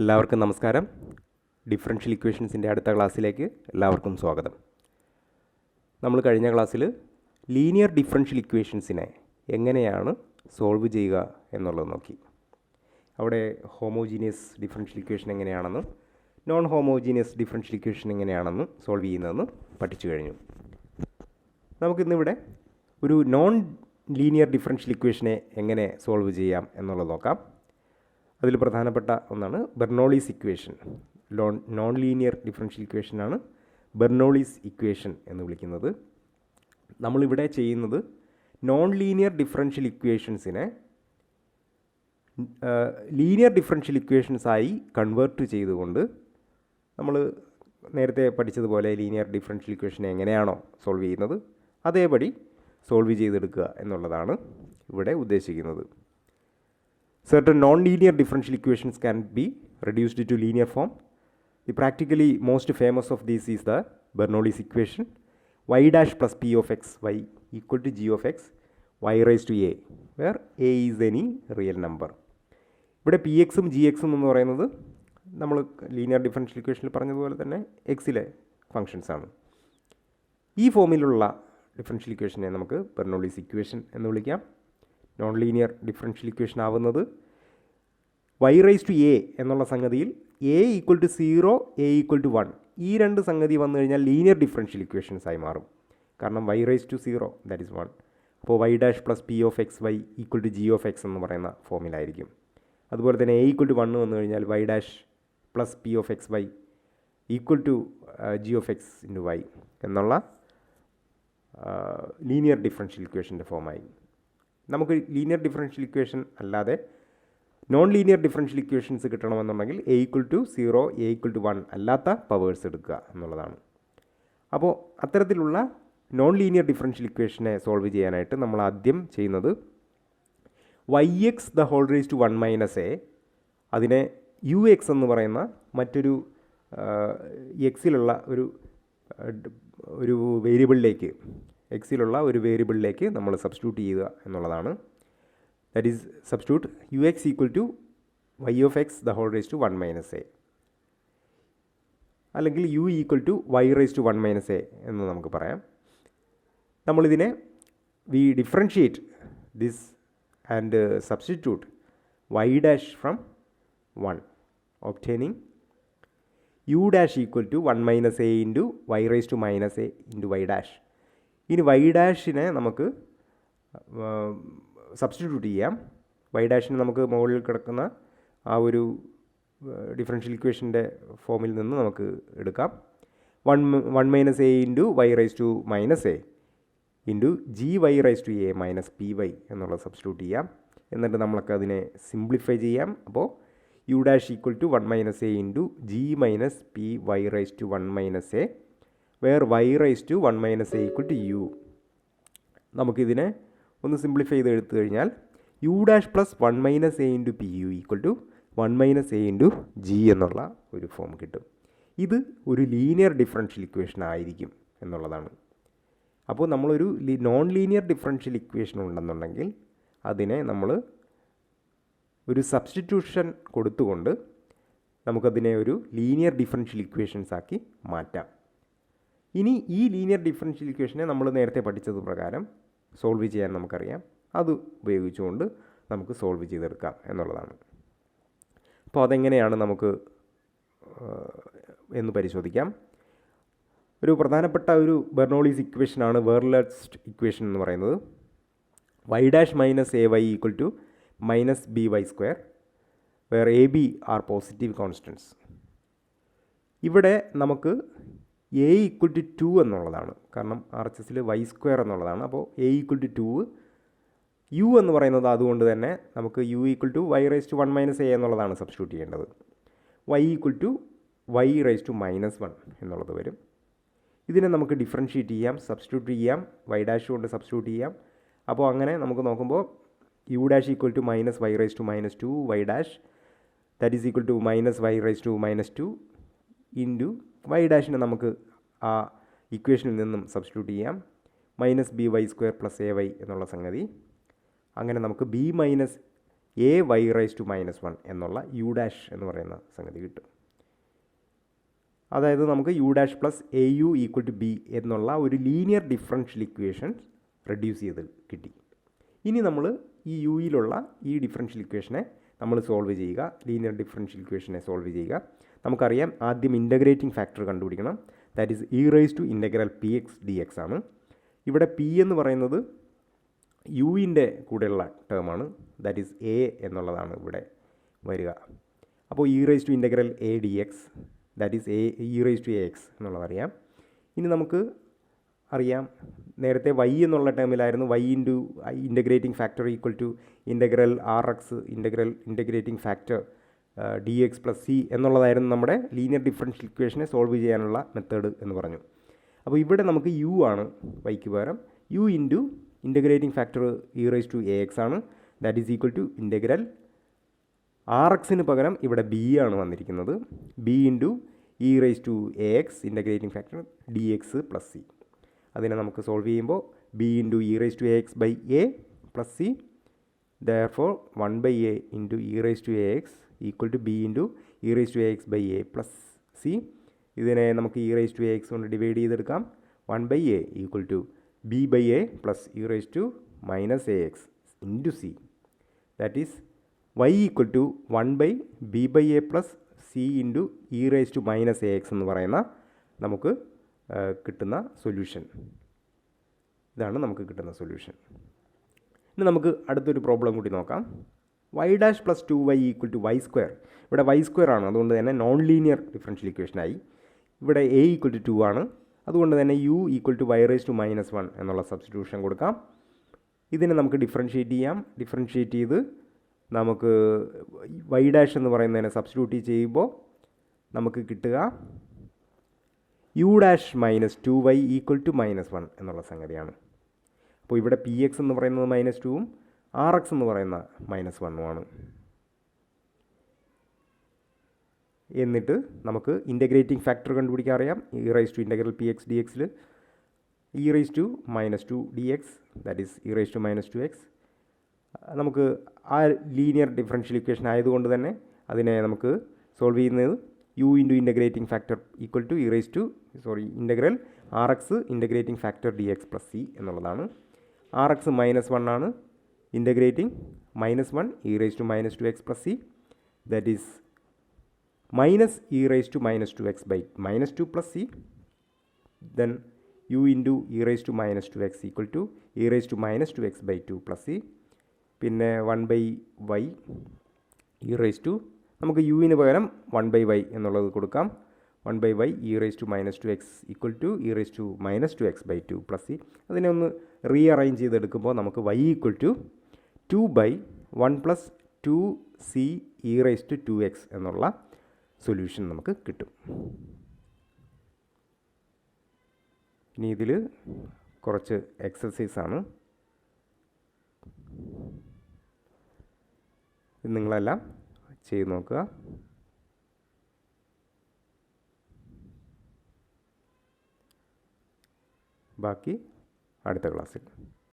എല്ലാവർക്കും നമസ്കാരം. ഡിഫറൻഷ്യൽ ഇക്വേഷൻസിൻ്റെ അടുത്ത ക്ലാസ്സിലേക്ക് എല്ലാവർക്കും സ്വാഗതം. നമ്മൾ കഴിഞ്ഞ ക്ലാസ്സിൽ ലീനിയർ ഡിഫറൻഷ്യൽ ഇക്വേഷൻസിനെ എങ്ങനെയാണ് സോൾവ് ചെയ്യുക എന്നുള്ളത് നോക്കി. അവിടെ ഹോമോജീനിയസ് ഡിഫറൻഷ്യൽ ഇക്വേഷൻ എങ്ങനെയാണെന്നും നോൺ ഹോമോജീനിയസ് ഡിഫറൻഷ്യൽ ഇക്വേഷൻ എങ്ങനെയാണെന്നും സോൾവ് ചെയ്യുന്നതെന്ന് പഠിച്ചു കഴിഞ്ഞു. നമുക്കിന്നിവിടെ ഒരു നോൺ ലീനിയർ ഡിഫറൻഷ്യൽ ഇക്വേഷനെ എങ്ങനെ സോൾവ് ചെയ്യാം എന്നുള്ളത് നോക്കാം. അതിൽ പ്രധാനപ്പെട്ട ഒന്നാണ് Bernoulli's equation. Non linear differential ഇക്വേഷനാണ് ബെർണോളീസ് ഇക്വേഷൻ എന്ന് വിളിക്കുന്നത്. നമ്മളിവിടെ ചെയ്യുന്നത് നോൺ ലീനിയർ ഡിഫറൻഷ്യൽ ഇക്വേഷൻസിനെ ലീനിയർ ഡിഫറൻഷ്യൽ ഇക്വേഷൻസായി കൺവേർട്ട് ചെയ്തുകൊണ്ട് നമ്മൾ നേരത്തെ പഠിച്ചതുപോലെ ലീനിയർ ഡിഫറൻഷ്യൽ ഇക്വേഷനെ എങ്ങനെയാണോ സോൾവ് ചെയ്യുന്നത് അതേപടി സോൾവ് ചെയ്തെടുക്കുക എന്നുള്ളതാണ് ഇവിടെ ഉദ്ദേശിക്കുന്നത്. Certain non-linear differential equations can be reduced to linear form. The practically most famous of these is the Bernoulli's equation, y dash plus p of x y equal to g of x y raised to a, where a is any real number. ഇവിടെ P എക്സും G എക്സും എന്ന് പറയുന്നത് നമ്മൾ linear differential ഇക്വേഷനിൽ പറഞ്ഞതുപോലെ തന്നെ എക്സിലെ functions ആണ്. ഈ ഫോമിലുള്ള ഡിഫറൻഷ്യൽ ഇക്വേഷനെ നമുക്ക് ബെർണോളീസ് ഇക്വേഷൻ എന്ന് വിളിക്കാം. നോൺ ലീനിയർ ഡിഫറൻഷ്യൽ ഇക്വേഷൻ ആവുന്നത് y റൈസ് ടു എ എന്നുള്ള സംഗതിയിൽ A equal to 0 A equal to 1 ഈ രണ്ട് സംഗതി വന്നു കഴിഞ്ഞാൽ ലീനിയർ ഡിഫറൻഷ്യൽ ഇക്വേഷൻസ് ആയി മാറും. കാരണം y rice to 0 that is 1. അപ്പോൾ y dash plus P of X Y equal to G of X എന്ന് പറയുന്ന ഫോമിലായിരിക്കും. അതുപോലെ തന്നെ എ ഈക്വൽ ടു 1 വന്നു കഴിഞ്ഞാൽ y dash plus P of X Y equal to G of X into Y എന്നുള്ള linear differential ഇക്വേഷൻ്റെ ഫോമായി. നമുക്ക് ലീനിയർ ഡിഫറൻഷ്യൽ ഇക്വേഷൻ അല്ലാതെ നോൺ ലീനിയർ ഡിഫറൻഷ്യൽ ഇക്വേഷൻസ് കിട്ടണമെന്നുണ്ടെങ്കിൽ A equal to 0 A equal to 1 അല്ലാത്ത powers എടുക്കുക എന്നുള്ളതാണ്. അപ്പോൾ അത്തരത്തിലുള്ള നോൺ ലീനിയർ ഡിഫറൻഷ്യൽ ഇക്വേഷനെ സോൾവ് ചെയ്യാനായിട്ട് നമ്മൾ ആദ്യം ചെയ്യുന്നത് Y X the whole raise to 1 minus A അതിനെ യു എക്സ് എന്ന് പറയുന്ന മറ്റൊരു എക്സിലുള്ള ഒരു വേരിയബിളിലേക്ക് എക്സിലുള്ള ഒരു വേരിയബിളിലേക്ക് നമ്മൾ സബ്സ്റ്റിറ്റ്യൂട്ട് ചെയ്യുക എന്നുള്ളതാണ്. That is substitute U X equal to Y of X the whole raise to 1 minus A അല്ലെങ്കിൽ U equal to Y raise to 1 minus A എന്ന് നമുക്ക് പറയാം. നമ്മളിതിനെ we differentiate this and substitute Y dash from 1 obtaining U dash equal to 1 minus A into Y raise to minus A into Y dash. ഇനി Y ഡാഷിനെ നമുക്ക് substitute ചെയ്യാം. Y ഡാഷിന് നമുക്ക് മുകളിൽ കിടക്കുന്ന ആ ഒരു ഡിഫറൻഷ്യൽ ഇക്വേഷൻ്റെ ഫോമിൽ നിന്ന് നമുക്ക് എടുക്കാം. 1 minus A into y raise to minus A into g y raise to a minus p y എന്നുള്ളത് സബ്സ്റ്റിറ്റ്യൂട്ട് ചെയ്യാം. എന്നിട്ട് നമ്മൾക്ക് അതിനെ സിംപ്ലിഫൈ ചെയ്യാം. അപ്പോൾ u dash equal to 1 minus A into g minus p y raise to 1 minus a where y raise to 1 minus a equal to u. നമുക്കിതിനെ ഒന്ന് simplify ചെയ്ത് എടുത്തു കഴിഞ്ഞാൽ u dash plus 1 minus A into P u equal to 1 minus A into g എന്നുള്ള ഒരു form കിട്ടും. ഇത് ഒരു ലീനിയർ ഡിഫറൻഷ്യൽ ഇക്വേഷൻ ആയിരിക്കും എന്നുള്ളതാണ്. അപ്പോൾ നമ്മളൊരു നോൺ ലീനിയർ ഡിഫറൻഷ്യൽ ഇക്വേഷൻ ഉണ്ടെന്നുണ്ടെങ്കിൽ അതിനെ നമ്മൾ ഒരു സബ്സ്റ്റിറ്റ്യൂഷൻ കൊടുത്തുകൊണ്ട് നമുക്കതിനെ ഒരു ലീനിയർ ഡിഫറൻഷ്യൽ ഇക്വേഷൻസ് ആക്കി മാറ്റാം. ഇനി ഈ ലീനിയർ ഡിഫറൻഷ്യൽ ഇക്വേഷനെ നമ്മൾ നേരത്തെ പഠിച്ചത് പ്രകാരം സോൾവ് ചെയ്യാൻ നമുക്കറിയാം. അത് ഉപയോഗിച്ചുകൊണ്ട് നമുക്ക് സോൾവ് ചെയ്തെടുക്കാം എന്നുള്ളതാണ്. അപ്പോൾ അതെങ്ങനെയാണ് നമുക്ക് എന്ന് പരിശോധിക്കാം. ഒരു പ്രധാനപ്പെട്ട ഒരു ബെർണോളീസ് ഇക്വേഷനാണ് വെർലസ്റ്റ് ഇക്വേഷൻ എന്ന് പറയുന്നത്. Y dash minus A y equal to minus B Y square where a b are positive constants. ഇവിടെ നമുക്ക് എ ഈക്വൽ ടു 2 എന്നുള്ളതാണ്. കാരണം ആർ എച്ച് എസിൽ വൈ സ്ക്വയർ എന്നുള്ളതാണ്. അപ്പോൾ എ ഈക്വൽ ടു 2 യു എന്ന് പറയുന്നത് അതുകൊണ്ട് തന്നെ നമുക്ക് u equal to y raise to 1 minus a എന്നുള്ളതാണ് സബ്സ്റ്റിറ്റ്യൂട്ട് ചെയ്യേണ്ടത്. Y equal to y raise to minus 1 എന്നുള്ളത് വരും. ഇതിനെ നമുക്ക് ഡിഫറൻഷിയേറ്റ് ചെയ്യാം, സബ്സ്റ്റിറ്റ്യൂട്ട് ചെയ്യാം, വൈ ഡാഷ് കൊണ്ട് സബ്സ്റ്റിറ്റ്യൂട്ട് ചെയ്യാം. അപ്പോൾ അങ്ങനെ നമുക്ക് നോക്കുമ്പോൾ U dash equal to minus Y raise to minus 2 Y dash that is equal to minus Y raise to minus 2 into Y ഡാഷിനെ നമുക്ക് ആ ഇക്വേഷനിൽ നിന്നും സബ്സ്റ്റിറ്റ്യൂട്ട് ചെയ്യാം. Minus B Y square plus A Y എന്നുള്ള സംഗതി. അങ്ങനെ നമുക്ക് B minus A Y raise to -1 എന്നുള്ള യു ഡാഷ് എന്ന് പറയുന്ന സംഗതി കിട്ടും. അതായത് നമുക്ക് u dash plus a u equal to b എന്നുള്ള ഒരു ലീനിയർ ഡിഫറൻഷ്യൽ ഇക്വേഷൻ റെഡ്യൂസ് ചെയ്ത് കിട്ടി. ഇനി നമ്മൾ ഈ യുയിലുള്ള ഈ ഡിഫറൻഷ്യൽ ഇക്വേഷനെ നമ്മൾ സോൾവ് ചെയ്യുക. ലീനിയർ ഡിഫറൻഷ്യൽ ഇക്വേഷനെ സോൾവ് ചെയ്യുക. നമുക്കറിയാം ആദ്യം ഇൻ്റഗ്രേറ്റിംഗ് ഫാക്ടർ കണ്ടുപിടിക്കണം. That is E raise to integral P X d x ആണ്. ഇവിടെ പി എന്ന് പറയുന്നത് യുവിൻ്റെ കൂടെയുള്ള ടേമാണ്. ദാറ്റ് ഈസ് എ എന്നുള്ളതാണ് ഇവിടെ വരിക. അപ്പോൾ E raise to integral A D X, that is E raise to A X എന്നുള്ളതറിയാം. ഇനി നമുക്ക് അറിയാം നേരത്തെ വൈ എന്നുള്ള ടേമിലായിരുന്നു Y into integrating factor equal to integral R X integrating factor D X plus C എന്നുള്ളതായിരുന്നു നമ്മുടെ ലീനിയർ ഡിഫറൻഷ്യൽ ഇക്വേഷനെ സോൾവ് ചെയ്യാനുള്ള മെത്തേഡ് എന്ന് പറഞ്ഞു. അപ്പോൾ ഇവിടെ നമുക്ക് യു ആണ് വൈക്ക് പകരം. U into integrating factor E raise to A X ആണ്. That is equal to integral R എക്സിന് പകരം ഇവിടെ ബി ആണ് വന്നിരിക്കുന്നത്. B into e raise to A x integrating factor D X plus c. അതിനെ നമുക്ക് സോൾവ് ചെയ്യുമ്പോൾ b into e raise to A x by a plus c, therefore 1/a into e raise to A x equal to b into e raise to A x by a plus c. ഇതിനെ നമുക്ക് e raise to A x കൊണ്ട് divide ചെയ്തെടുക്കാം. 1/a equal to b by a plus e raise to minus a x into c. That is y equal to 1/b/a plus c into e raise to minus a x എന്ന് പറയുന്ന നമുക്ക് കിട്ടുന്ന solution. ഇതാണ് നമുക്ക് കിട്ടുന്ന solution. ഇനി നമുക്ക് അടുത്തൊരു പ്രോബ്ലം കൂടി നോക്കാം. Y dash plus 2y equal to y square. ഇവിടെ വൈ സ്ക്വയർ ആണ്, അതുകൊണ്ട് തന്നെ നോൺ ലീനിയർ ഡിഫറൻഷ്യൽ ഇക്വേഷനായി. ഇവിടെ എ ഈക്വൽ ടു 2 ആണ്, അതുകൊണ്ട് തന്നെ u equal to y raise to -1 എന്നുള്ള സബ്സ്റ്റിറ്റ്യൂഷൻ കൊടുക്കാം. ഇതിനെ നമുക്ക് ഡിഫറൻഷ്യേറ്റ് ചെയ്യാം. ഡിഫറൻഷ്യേറ്റ് ചെയ്ത് നമുക്ക് വൈ ഡാഷ് എന്ന് പറയുന്നതിനെ സബ്സ്റ്റിറ്റ്യൂട്ട് ചെയ്യുമ്പോൾ നമുക്ക് കിട്ടുക u dash minus 2y equal to -1 എന്നുള്ള സംഗതിയാണ്. അപ്പോൾ ഇവിടെ പി എക്സ് എന്ന് പറയുന്നത് -2ഉം ആർ എക്സ് എന്ന് പറയുന്ന -1ഉമാണ്. എന്നിട്ട് നമുക്ക് ഇൻ്റഗ്രേറ്റിംഗ് ഫാക്ടർ കണ്ടുപിടിക്കാൻ അറിയാം. E raise to integral P X D എക്സിൽ E raise to -2 D X, that is E raise to -2x. നമുക്ക് ആ ലീനിയർ ഡിഫറൻഷ്യൽ ഇക്വേഷൻ ആയതുകൊണ്ട് തന്നെ അതിനെ നമുക്ക് സോൾവ് ചെയ്യുന്നത് u into integrating factor equal to integral R X integrating factor D X plus c എന്നുള്ളതാണ്. R x -1 ആണ്, integrating -1 e raise to -2x plus c, that is minus e raise to -2x by -2 plus c. Then u into e raise to -2x equal to e raise to -2x by 2 plus c. പിന്നെ 1/y e raise to, നമുക്ക് യുവിന് പകരം 1/y എന്നുള്ളത് കൊടുക്കാം. 1/y e raise to -2x equal to e raise to -2x by 2 plus c. അതിനെ ഒന്ന് rearrange ചെയ്തെടുക്കുമ്പോൾ നമുക്ക് y equal to 2/1 plus 2c e raise to 2x എന്നുള്ള സൊല്യൂഷൻ നമുക്ക് കിട്ടും. ഇനി ഇതിൽ കുറച്ച് എക്സസൈസാണ്. നിങ്ങളെല്ലാം ചെയ്ത് നോക്കുക. ബാക്കി അടുത്ത ക്ലാസ്സിൽ.